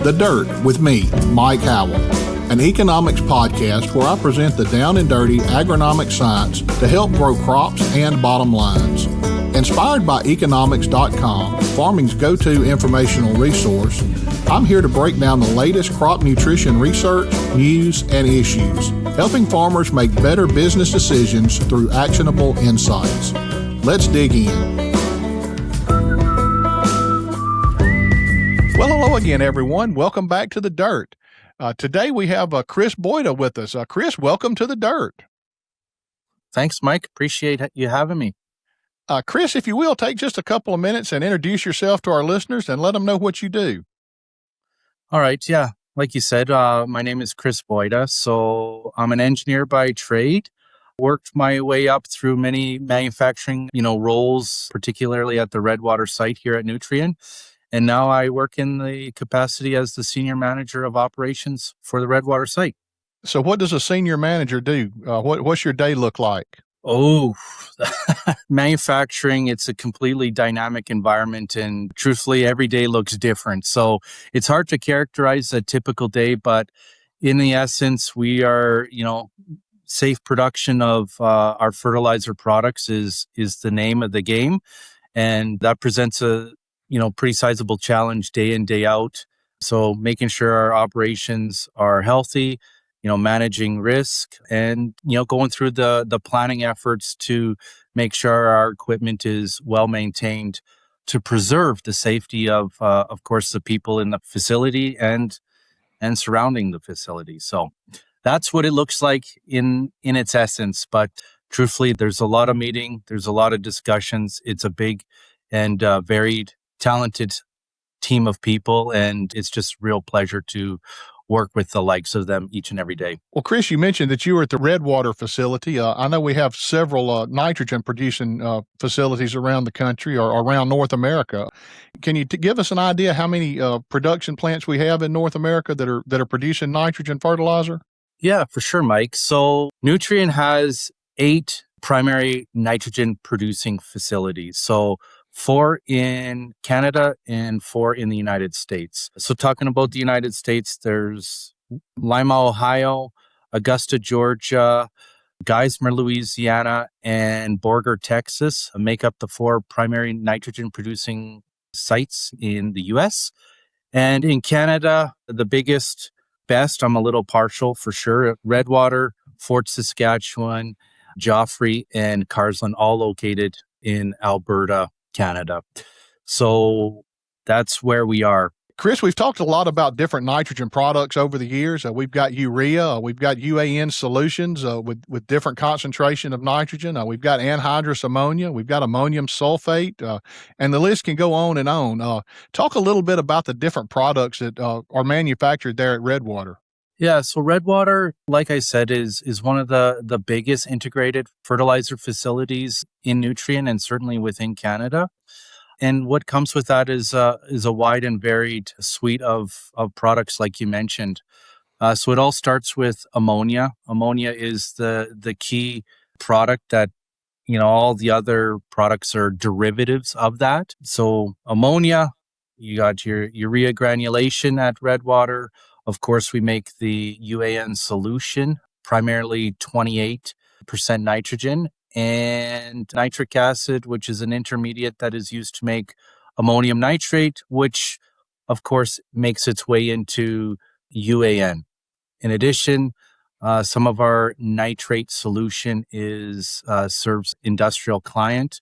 The Dirt with me, Mike Howell, an economics podcast where I present the down and dirty agronomic science to help grow crops and bottom lines. Inspired by eKonomics.com, farming's go-to informational resource, I'm here to break down the latest crop nutrition research, news, and issues, helping farmers make better business decisions through actionable insights. Let's dig in. Well, hello again, everyone. Welcome back to The Dirt. Today we have Chris Boyda with us. Chris, welcome to The Dirt. Thanks, Mike. Appreciate you having me. Chris, if you will, take just a couple of minutes and introduce yourself to our listeners and let them know what you do. All right. Yeah. Like you said, my name is Chris Boyda. So I'm an engineer by trade. Worked my way up through many manufacturing, roles, particularly at the Redwater site here at Nutrien. And now I work in the capacity as the senior manager of operations for the Redwater site. So what does a senior manager do? What's your day look like? Oh, manufacturing, it's a completely dynamic environment. And truthfully, every day looks different. So it's hard to characterize a typical day. But in the essence, we are, safe production of our fertilizer products is the name of the game. And that presents a pretty sizable challenge day in, day out. So making sure our operations are healthy, managing risk and, going through the planning efforts to make sure our equipment is well maintained to preserve the safety of course, the people in the facility and surrounding the facility. So that's what it looks like in its essence. But truthfully, there's a lot of meeting, there's a lot of discussions. It's a big and varied, talented team of people, and it's just real pleasure to work with the likes of them each and every day. Well, Chris, you mentioned that you were at the Redwater facility. I know we have several nitrogen producing facilities around the country or around North America. Can you give us an idea how many production plants we have in North America that are producing nitrogen fertilizer? Yeah, for sure, Mike. So Nutrien has 8 primary nitrogen producing facilities. So 4 in Canada and 4 in the United States. So talking about the United States, there's Lima, Ohio, Augusta, Georgia, Geismar, Louisiana, and Borger, Texas make up the 4 primary nitrogen producing sites in the US. And in Canada, the biggest, best, I'm a little partial for sure, Redwater, Fort Saskatchewan, Joffre, and Carseland, all located in Alberta, Canada. So that's where we are. Chris, we've talked a lot about different nitrogen products over the years. We've got Urea, we've got UAN solutions with different concentration of nitrogen. We've got anhydrous ammonia, we've got ammonium sulfate, and the list can go on and on. Talk a little bit about the different products that are manufactured there at Redwater. Yeah, so Redwater, like I said, is one of the biggest integrated fertilizer facilities in Nutrien and certainly within Canada. And what comes with that is a wide and varied suite of products, like you mentioned. So it all starts with ammonia. Ammonia is the key product that, all the other products are derivatives of that. So ammonia, you got your urea granulation at Redwater. Of course, we make the UAN solution, primarily 28% nitrogen, and nitric acid, which is an intermediate that is used to make ammonium nitrate, which, of course, makes its way into UAN. In addition, some of our nitrate solution serves industrial client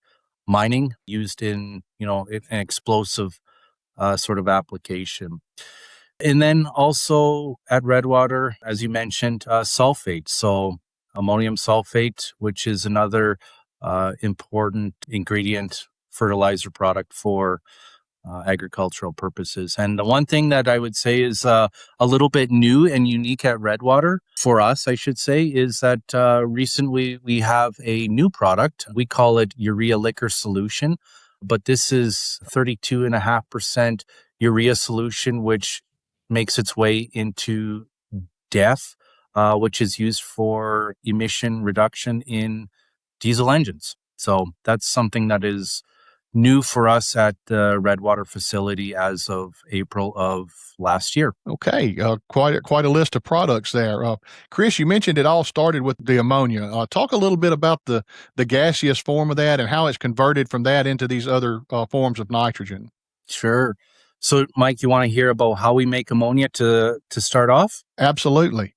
mining, used in, an explosive sort of application. And then also at Redwater, as you mentioned, sulfate. So ammonium sulfate, which is another important ingredient fertilizer product for agricultural purposes. And the one thing that I would say is a little bit new and unique at Redwater, for us, I should say, is that recently we have a new product. We call it urea liquor solution, but this is 32.5% urea solution, which makes its way into DEF, which is used for emission reduction in diesel engines. So that's something that is new for us at the Redwater facility as of April of last year. Okay, quite a list of products there. Chris, you mentioned it all started with the ammonia. Talk a little bit about the gaseous form of that and how it's converted from that into these other forms of nitrogen. Sure. So, Mike, you want to hear about how we make ammonia to start off? Absolutely.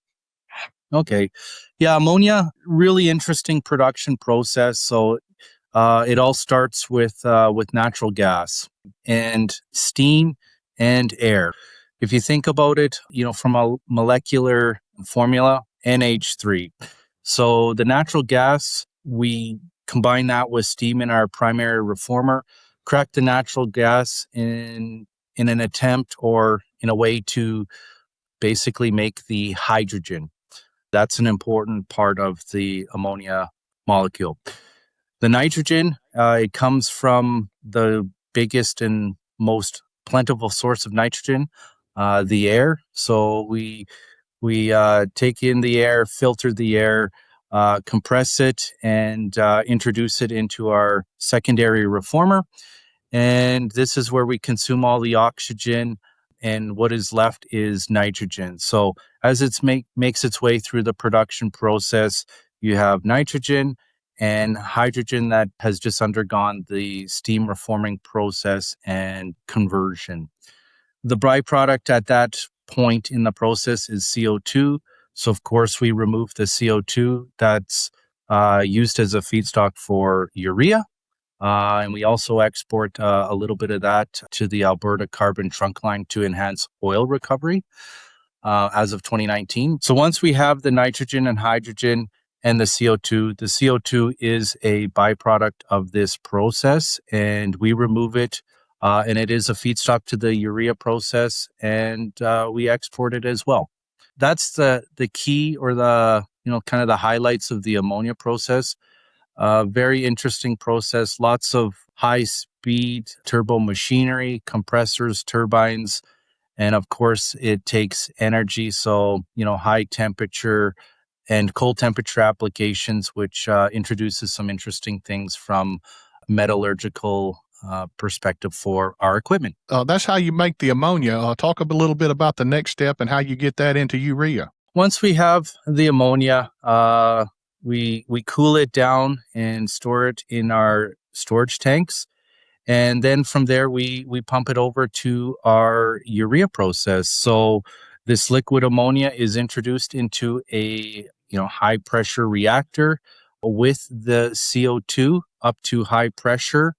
Okay. Yeah, ammonia, really interesting production process. So, it all starts with natural gas and steam and air. If you think about it, from a molecular formula, NH3. So the natural gas, we combine that with steam in our primary reformer, crack the natural gas in an attempt or in a way to basically make the hydrogen. That's an important part of the ammonia molecule. The nitrogen, it comes from the biggest and most plentiful source of nitrogen, the air. So we take in the air, filter the air, compress it, and introduce it into our secondary reformer. And this is where we consume all the oxygen, and what is left is nitrogen. So as it makes its way through the production process, you have nitrogen and hydrogen that has just undergone the steam reforming process and conversion. The byproduct at that point in the process is CO2. So of course we remove the CO2 that's used as a feedstock for urea. And we also export a little bit of that to the Alberta Carbon Trunk Line to enhance oil recovery as of 2019. So once we have the nitrogen and hydrogen and the CO2 is a byproduct of this process, and we remove it, and it is a feedstock to the urea process, and we export it as well. That's the key, or the kind of the highlights of the ammonia process. Very interesting process, lots of high speed turbo machinery, compressors, turbines, and of course it takes energy. So, high temperature and cold temperature applications, which introduces some interesting things from metallurgical perspective for our equipment. That's how you make the ammonia. Talk a little bit about the next step and how you get that into urea. Once we have the ammonia, we cool it down and store it in our storage tanks. And then from there, we pump it over to our urea process. So this liquid ammonia is introduced into a high pressure reactor with the CO2 up to high pressure,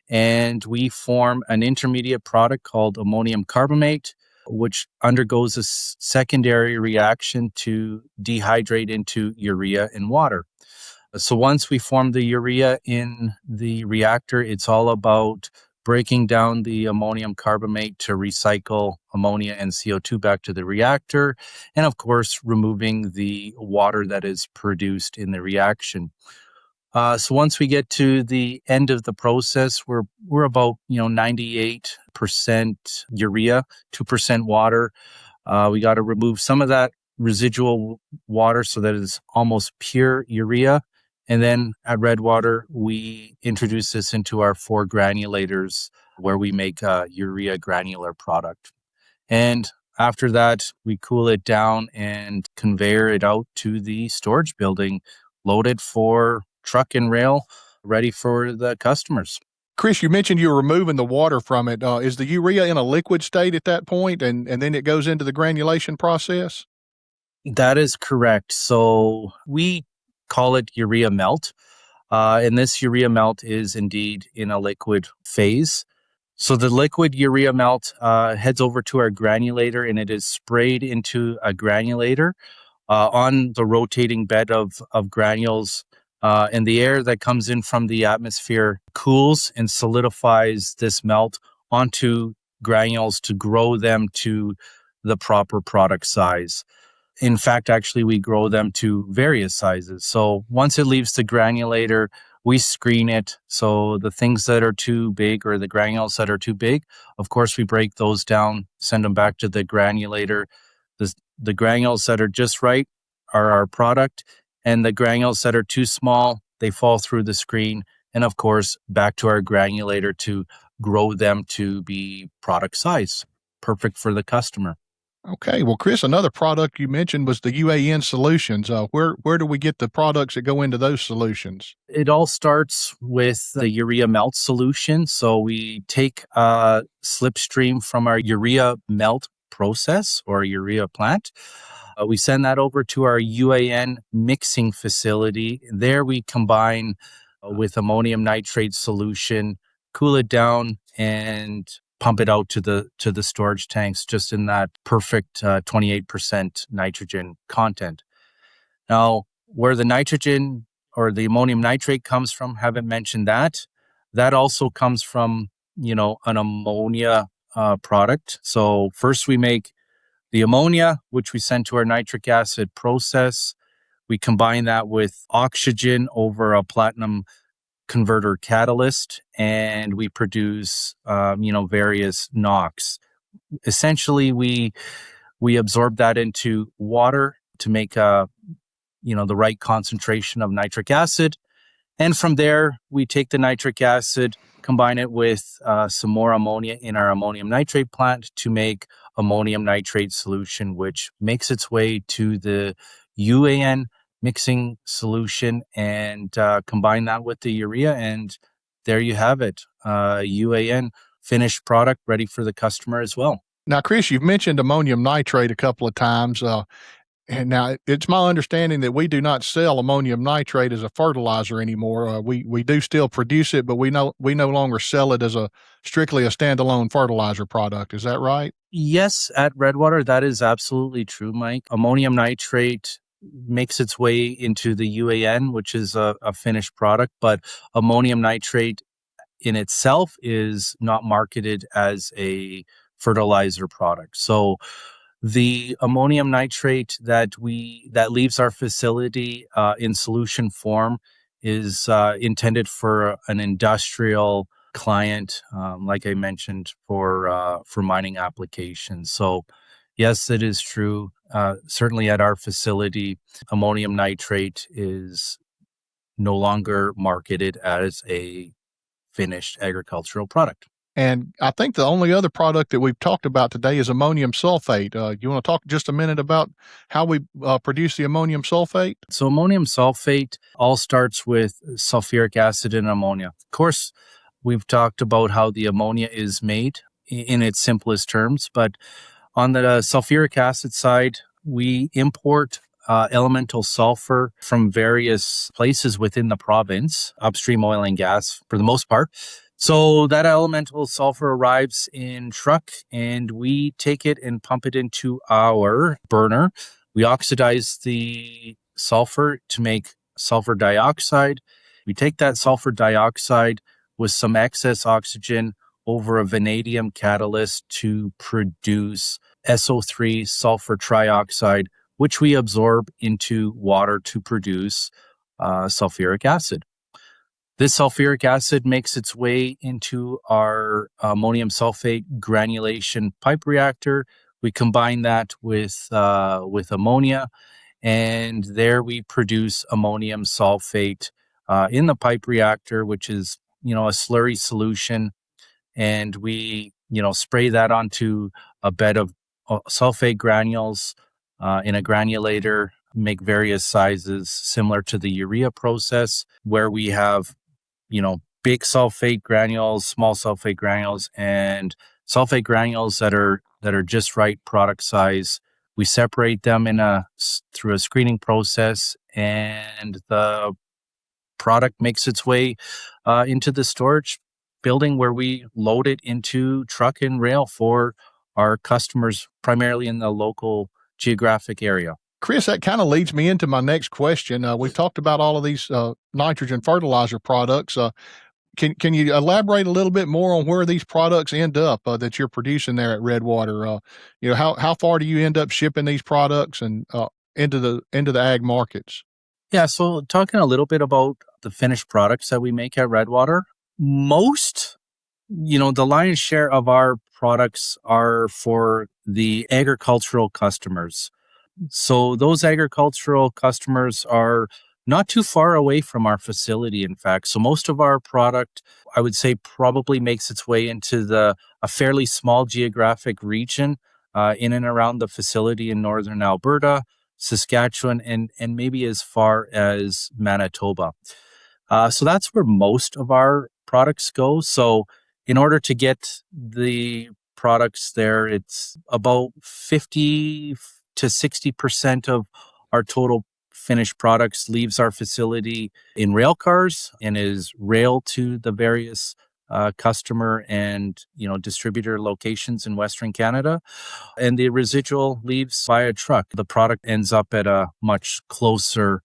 and we form an intermediate product called ammonium carbamate, which undergoes a secondary reaction to dehydrate into urea and water. So once we form the urea in the reactor, it's all about breaking down the ammonium carbamate to recycle ammonia and CO2 back to the reactor, and of course, removing the water that is produced in the reaction. So once we get to the end of the process, we're about 98% urea, 2% water. We got to remove some of that residual water so that it's almost pure urea. And then at Redwater, we introduce this into our 4 granulators where we make a urea granular product. And after that, we cool it down and conveyor it out to the storage building, loaded for truck and rail, ready for the customers. Chris, you mentioned you were removing the water from it. Is the urea in a liquid state at that point, and then it goes into the granulation process? That is correct. So we call it urea melt. And this urea melt is indeed in a liquid phase. So the liquid urea melt heads over to our granulator, and it is sprayed into a granulator on the rotating bed of granules. And the air that comes in from the atmosphere cools and solidifies this melt onto granules to grow them to the proper product size. In fact, actually, we grow them to various sizes. So once it leaves the granulator, we screen it. So the things that are too big, or the granules that are too big, of course, we break those down, send them back to the granulator. The granules that are just right are our product, and the granules that are too small, they fall through the screen and of course, back to our granulator to grow them to be product size, perfect for the customer. Okay. Well, Chris, another product you mentioned was the UAN solutions. Where do we get the products that go into those solutions? It all starts with the urea melt solution. So we take a slipstream from our urea melt process or urea plant. We send that over to our UAN mixing facility. There we combine with ammonium nitrate solution, cool it down, and pump it out to the storage tanks just in that perfect 28% nitrogen content. Now, where the nitrogen or the ammonium nitrate comes from, haven't mentioned that. That also comes from, an ammonia product. So first we make the ammonia, which we send to our nitric acid process. We combine that with oxygen over a platinum converter catalyst, and we produce, various NOx. Essentially, we absorb that into water to make the right concentration of nitric acid. And from there, we take the nitric acid, combine it with some more ammonia in our ammonium nitrate plant to make ammonium nitrate solution, which makes its way to the UAN mixing solution, and combine that with the urea. And there you have it, UAN finished product ready for the customer as well. Now, Chris, you've mentioned ammonium nitrate a couple of times. And now it's my understanding that we do not sell ammonium nitrate as a fertilizer anymore. We do still produce it, but we no longer sell it as a strictly a standalone fertilizer product. Is that right? Yes, at Redwater, that is absolutely true, Mike. Ammonium nitrate makes its way into the UAN, which is a finished product, but ammonium nitrate in itself is not marketed as a fertilizer product. So the ammonium nitrate that leaves our facility in solution form is intended for an industrial client, like I mentioned, for mining applications. So, yes, it is true. Certainly, at our facility, ammonium nitrate is no longer marketed as a finished agricultural product. And I think the only other product that we've talked about today is ammonium sulfate. You want to talk just a minute about how we produce the ammonium sulfate? So ammonium sulfate all starts with sulfuric acid and ammonia. Of course, we've talked about how the ammonia is made in its simplest terms, but on the sulfuric acid side, we import elemental sulfur from various places within the province, upstream oil and gas for the most part. So that elemental sulfur arrives in truck, and we take it and pump it into our burner. We oxidize the sulfur to make sulfur dioxide. We take that sulfur dioxide with some excess oxygen over a vanadium catalyst to produce SO3 sulfur trioxide, which we absorb into water to produce sulfuric acid. This sulfuric acid makes its way into our ammonium sulfate granulation pipe reactor. We combine that with ammonia, and there we produce ammonium sulfate in the pipe reactor, which is a slurry solution, and we spray that onto a bed of sulfate granules in a granulator. Make various sizes similar to the urea process, where we have big sulfate granules, small sulfate granules, and sulfate granules that are just right product size. We separate them through a screening process, and the product makes its way into the storage building, where we load it into truck and rail for our customers, primarily in the local geographic area. Chris, that kind of leads me into my next question. We've talked about all of these nitrogen fertilizer products. Can you elaborate a little bit more on where these products end up that you're producing there at Redwater? How far do you end up shipping these products and into the ag markets? Yeah, so talking a little bit about the finished products that we make at Redwater, most, the lion's share of our products are for the agricultural customers. So those agricultural customers are not too far away from our facility, in fact. So most of our product, I would say, probably makes its way into a fairly small geographic region in and around the facility in northern Alberta, Saskatchewan, and maybe as far as Manitoba. So that's where most of our products go. So in order to get the products there, it's about 50 to 60% of our total finished products leaves our facility in rail cars and is railed to the various customer and distributor locations in Western Canada, and the residual leaves via truck. The product ends up at a much closer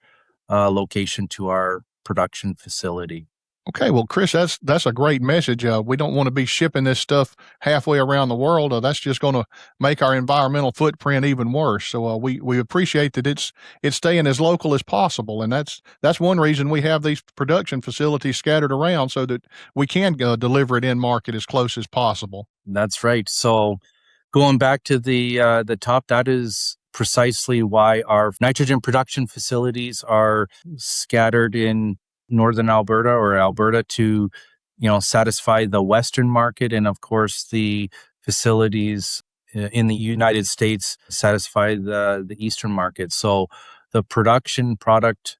location to our production facility. Okay, well, Chris, that's a great message. We don't want to be shipping this stuff halfway around the world. That's just going to make our environmental footprint even worse. So we appreciate that it's staying as local as possible, and that's one reason we have these production facilities scattered around so that we can deliver it in market as close as possible. That's right. So going back to the top, that is precisely why our nitrogen production facilities are scattered in northern Alberta or Alberta to, satisfy the Western market. And of course, the facilities in the United States satisfy the Eastern market. So the production product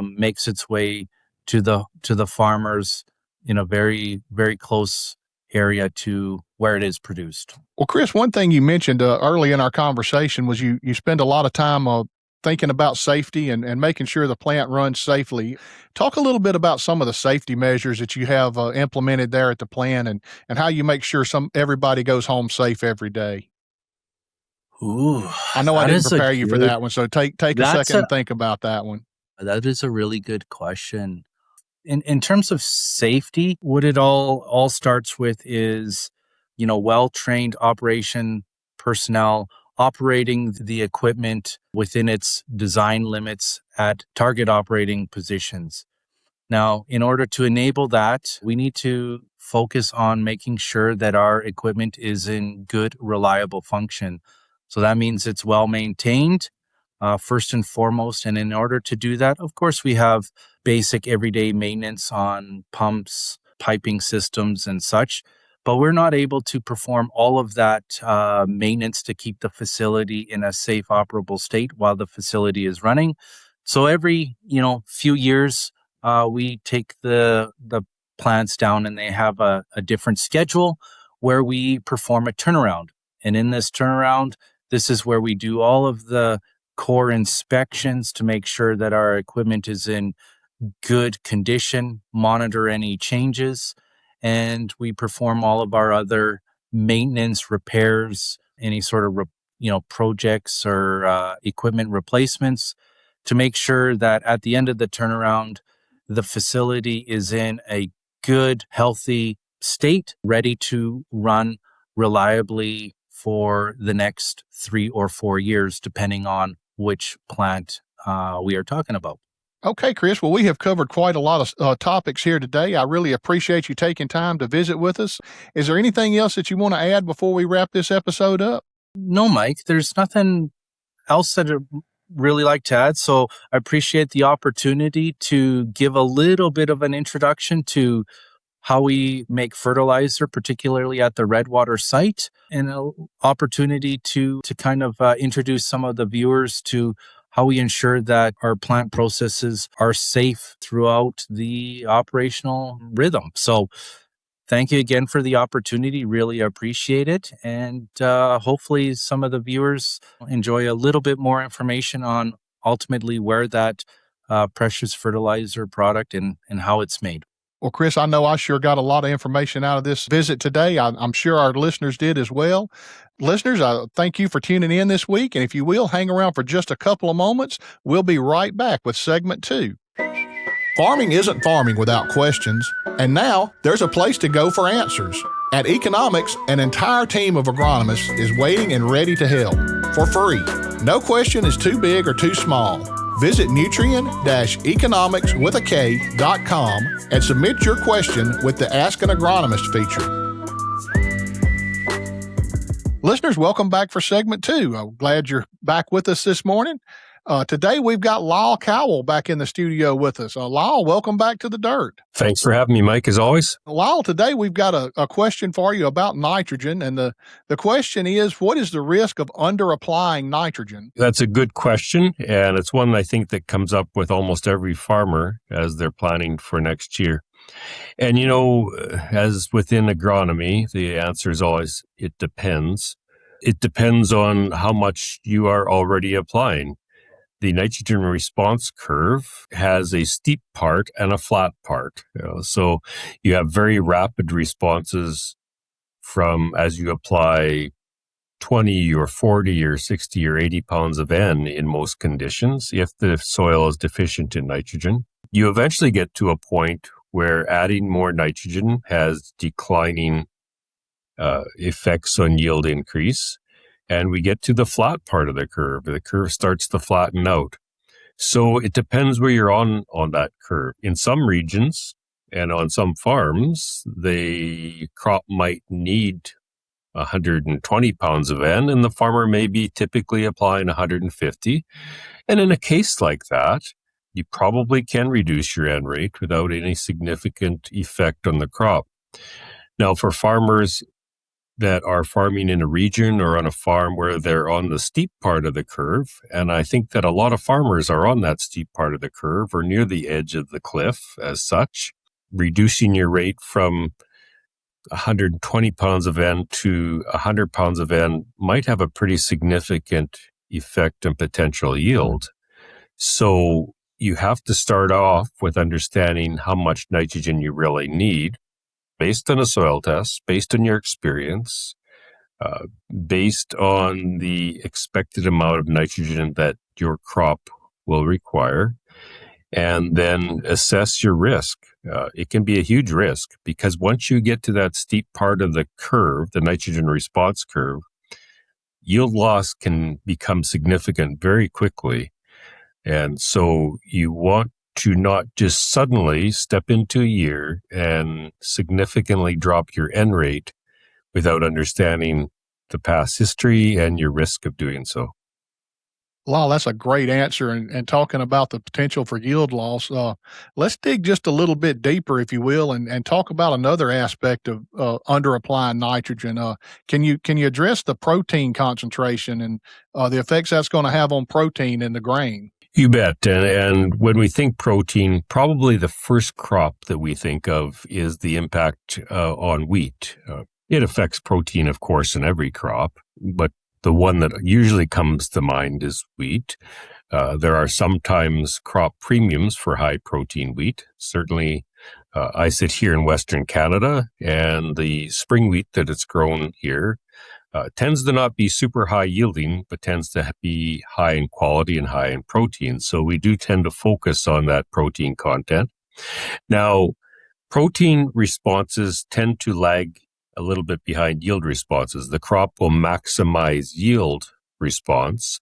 makes its way to the farmers in a very, very close area to where it is produced. Well, Chris, one thing you mentioned early in our conversation was you spend a lot of time thinking about safety and making sure the plant runs safely. Talk a little bit about some of the safety measures that you have implemented there at the plant and how you make sure everybody goes home safe every day. Ooh, I know I didn't prepare you for that one, so take a second and think about that one. That is a really good question. In terms of safety, what it all starts with is, well-trained operation personnel operating the equipment within its design limits at target operating positions. Now, in order to enable that, we need to focus on making sure that our equipment is in good, reliable function. So that means it's well maintained, first and foremost. And in order to do that, of course, we have basic everyday maintenance on pumps, piping systems, and such. But we're not able to perform all of that maintenance to keep the facility in a safe, operable state while the facility is running. So every few years, we take the plants down, and they have a different schedule where we perform a turnaround. And in this turnaround, this is where we do all of the core inspections to make sure that our equipment is in good condition, monitor any changes, and we perform all of our other maintenance, repairs, any sort of projects or equipment replacements to make sure that at the end of the turnaround, the facility is in a good, healthy state, ready to run reliably for the next 3 or 4 years, depending on which plant we are talking about. Okay, Chris. Well, we have covered quite a lot of topics here today. I really appreciate you taking time to visit with us. Is there anything else that you want to add before we wrap this episode up? No, Mike, there's nothing else that I'd really like to add. So I appreciate the opportunity to give a little bit of an introduction to how we make fertilizer, particularly at the Redwater site, and an opportunity to kind of introduce some of the viewers to how we ensure that our plant processes are safe throughout the operational rhythm. So thank you again for the opportunity. Really appreciate it. And hopefully some of the viewers enjoy a little bit more information on ultimately where that precious fertilizer product and how it's made. Well, Chris, I know I sure got a lot of information out of this visit today. I'm sure our listeners did as well. Listeners, I thank you for tuning in this week. And if you will, hang around for just a couple of moments. We'll be right back with segment 2. Farming isn't farming without questions. And now there's a place to go for answers. At eKonomics, an entire team of agronomists is waiting and ready to help for free. No question is too big or too small. Visit Nutrien-eKonomics.com and submit your question with the Ask an Agronomist feature. Listeners, welcome back for segment 2. I'm glad you're back with us this morning. Today we've got Lyle Cowell back in the studio with us. Lyle, welcome back to The Dirt. Thanks for having me, Mike, as always. Lyle, today we've got a question for you about nitrogen, and the question is, what is the risk of under-applying nitrogen? That's a good question, and it's one I think that comes up with almost every farmer as they're planning for next year. And, as within agronomy, the answer is always, it depends. It depends on how much you are already applying. The nitrogen response curve has a steep part and a flat part. So you have very rapid responses from as you apply 20 or 40 or 60 or 80 pounds of N in most conditions if the soil is deficient in nitrogen. You eventually get to a point where adding more nitrogen has declining effects on yield increase. And we get to the flat part of the curve. The curve starts to flatten out. So it depends where you're on that curve. In some regions and on some farms, the crop might need 120 pounds of N, and the farmer may be typically applying 150. And in a case like that, you probably can reduce your N rate without any significant effect on the crop. Now, for farmers that are farming in a region or on a farm where they're on the steep part of the curve, and I think that a lot of farmers are on that steep part of the curve or near the edge of the cliff as such, reducing your rate from 120 pounds of N to 100 pounds of N might have a pretty significant effect on potential yield. So you have to start off with understanding how much nitrogen you really need, based on a soil test, based on your experience, based on the expected amount of nitrogen that your crop will require, and then assess your risk. It can be a huge risk because once you get to that steep part of the curve, the nitrogen response curve, yield loss can become significant very quickly. And so you want to not just suddenly step into a year and significantly drop your N rate without understanding the past history and your risk of doing so. Wow, that's a great answer. And talking about the potential for yield loss, let's dig just a little bit deeper, if you will, and talk about another aspect of under-applying nitrogen. Can you address the protein concentration and the effects that's going to have on protein in the grain? You bet. And when we think protein, probably the first crop that we think of is the impact on wheat. It affects protein, of course, in every crop, but the one that usually comes to mind is wheat. There are sometimes crop premiums for high protein wheat. Certainly, I sit here in Western Canada, and the spring wheat that it's grown here tends to not be super high yielding, but tends to be high in quality and high in protein. So we do tend to focus on that protein content. Now, protein responses tend to lag a little bit behind yield responses. The crop will maximize yield response,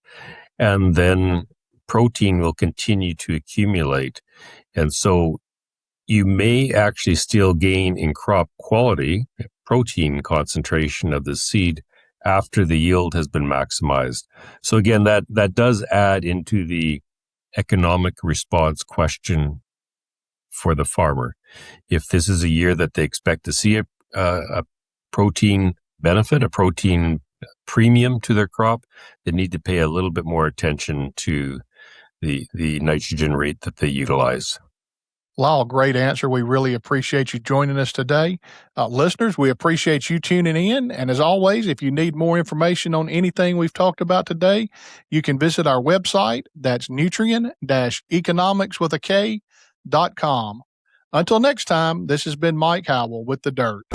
and then protein will continue to accumulate. And so you may actually still gain in crop quality, protein concentration of the seed after the yield has been maximized. So again, that does add into the economic response question for the farmer. If this is a year that they expect to see a protein benefit, a protein premium to their crop, they need to pay a little bit more attention to the nitrogen rate that they utilize. Lyle, great answer. We really appreciate you joining us today. Listeners, we appreciate you tuning in. And as always, if you need more information on anything we've talked about today, you can visit our website. That's Nutrien-eKonomics.com. Until next time, this has been Mike Howell with The Dirt.